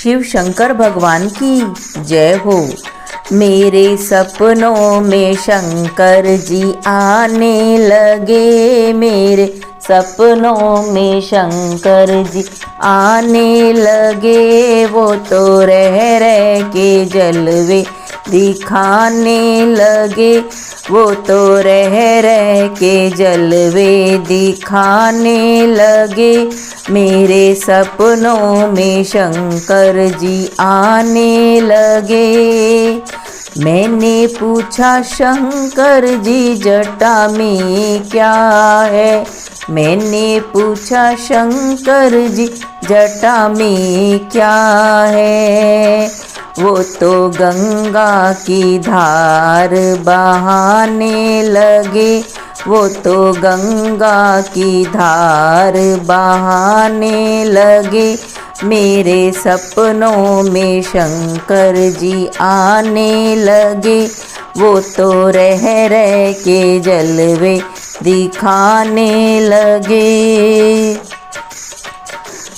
शिव शंकर भगवान की जय हो। मेरे सपनों में शंकर जी आने लगे, मेरे सपनों में शंकर जी आने लगे। वो तो रह के जलवे दिखाने लगे, वो तो रह के जलवे दिखाने लगे। मेरे सपनों में शंकर जी आने लगे। मैंने पूछा शंकर जी जटा में क्या है, मैंने पूछा शंकर जी जटा में क्या है। वो तो गंगा की धार बहाने लगे, वो तो गंगा की धार बहाने लगे। मेरे सपनों में शंकर जी आने लगे, वो तो रह के जलवे दिखाने लगे।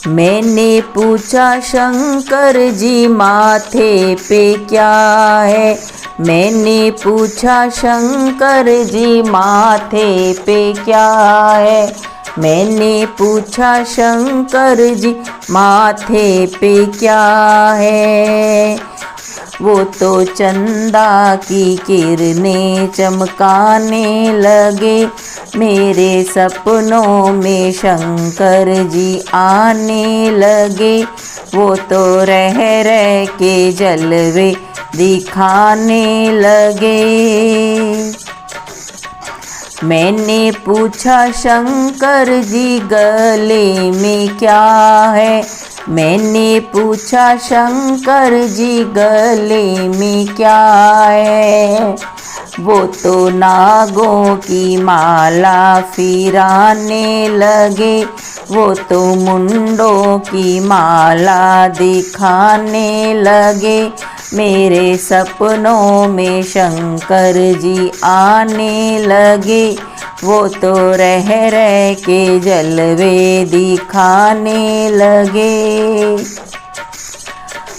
मैंने पूछा शंकर जी माथे पे क्या है, मैंने पूछा शंकर जी माथे पे क्या है। मैंने पूछा शंकर जी माथे पे क्या है। वो तो चंदा की किरणें चमकाने लगे। मेरे सपनों में शंकर जी आने लगे, वो तो रह के जलवे दिखाने लगे। मैंने पूछा शंकर जी गले में क्या है, मैंने पूछा शंकर जी गले में क्या है। वो तो नागों की माला फिराने लगे, वो तो मुंडों की माला दिखाने लगे। मेरे सपनों में शंकर जी आने लगे, वो तो रह के जलवे दिखाने लगे।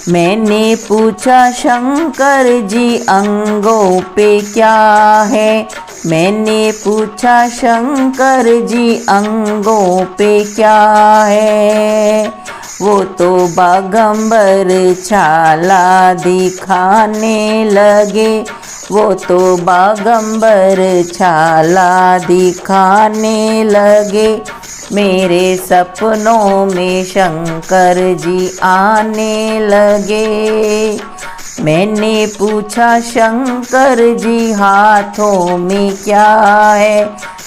मैंने पूछा शंकर जी अंगों पे क्या है, मैंने पूछा शंकर जी अंगों पे क्या है। वो तो बागंबर छाला दिखाने लगे, वो तो बागंबर छाला दिखाने लगे। मेरे सपनों में शंकर जी आने लगे। मैंने पूछा शंकर जी हाथों में क्या है,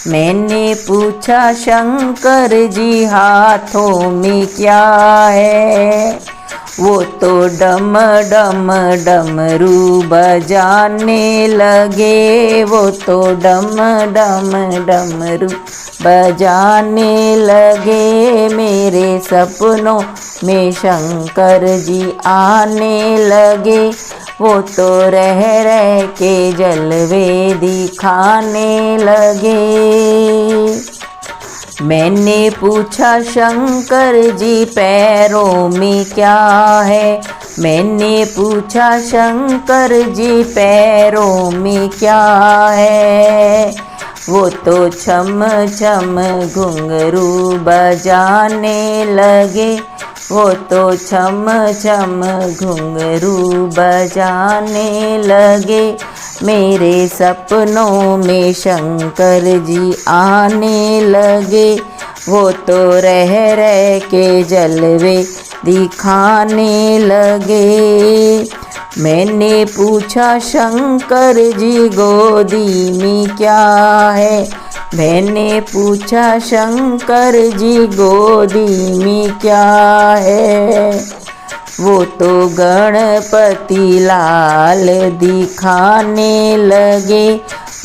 मैंने पूछा शंकर जी हाथों में क्या है। वो तो डम डम डमरू बजाने लगे, वो तो डम डम डमरू बजाने लगे। मेरे सपनों में शंकर जी आने लगे, वो तो रह के जलवे दिखाने लगे। मैंने पूछा शंकर जी पैरों में क्या है, मैंने पूछा शंकर जी पैरों में क्या है। वो तो छम छम घुंघरू बजाने लगे, वो तो छम छम घुंघरू बजाने लगे। मेरे सपनों में शंकर जी आने लगे, वो तो रह के जलवे दिखाने लगे। मैंने पूछा शंकर जी गोदी में क्या है, मैंने पूछा शंकर जी गोदी में क्या है। वो तो गणपति लाल दिखाने लगे,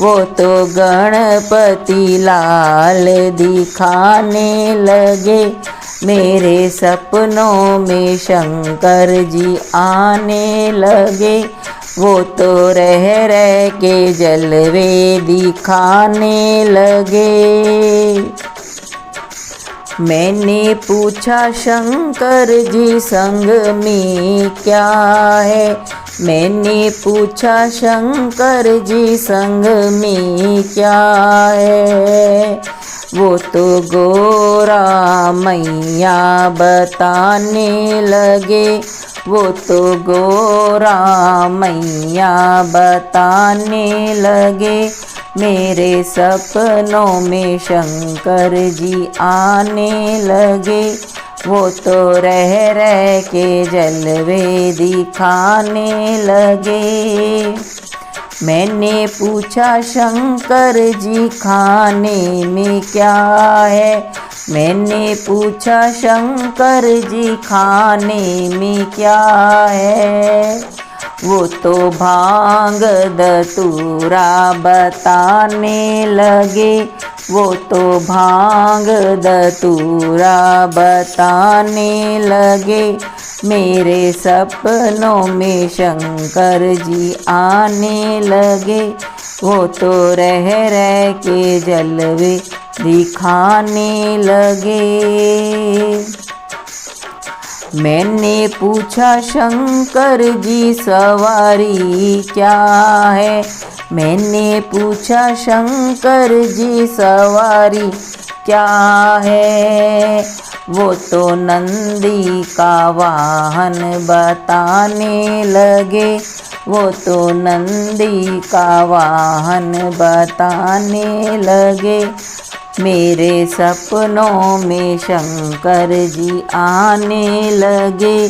वो तो गणपति लाल दिखाने लगे। मेरे सपनों में शंकर जी आने लगे, वो तो रह के जलवे दिखाने लगे। मैंने पूछा शंकर जी संग में क्या है। मैंने पूछा शंकर जी संग में क्या है। वो तो गोरा मैया बताने लगे। वो तो गोरा मैया बताने लगे। मेरे सपनों में शंकर जी आने लगे। वो तो रह के जलवे दिखाने लगे। मैंने पूछा शंकर जी खाने में क्या है। मैंने पूछा शंकर जी खाने में क्या है। वो तो भांग धतूरा बताने लगे। वो तो भांग धतूरा बताने लगे। मेरे सपनों में शंकर जी आने लगे। वो तो रह के जलवे दिखाने लगे। मैंने पूछा शंकर जी सवारी क्या है। मैंने पूछा शंकर जी सवारी क्या है। वो तो नंदी का वाहन बताने लगे। वो तो नंदी का वाहन बताने लगे। मेरे सपनों में शंकर जी आने लगे।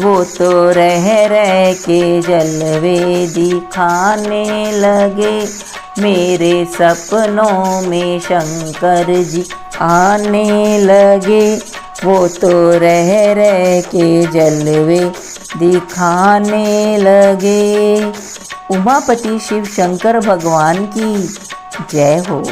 वो तो रह के जलवे दिखाने लगे। मेरे सपनों में शंकर जी आने लगे। वो तो रह के जलवे दिखाने लगे। उमापति शिव शंकर भगवान की जय हो।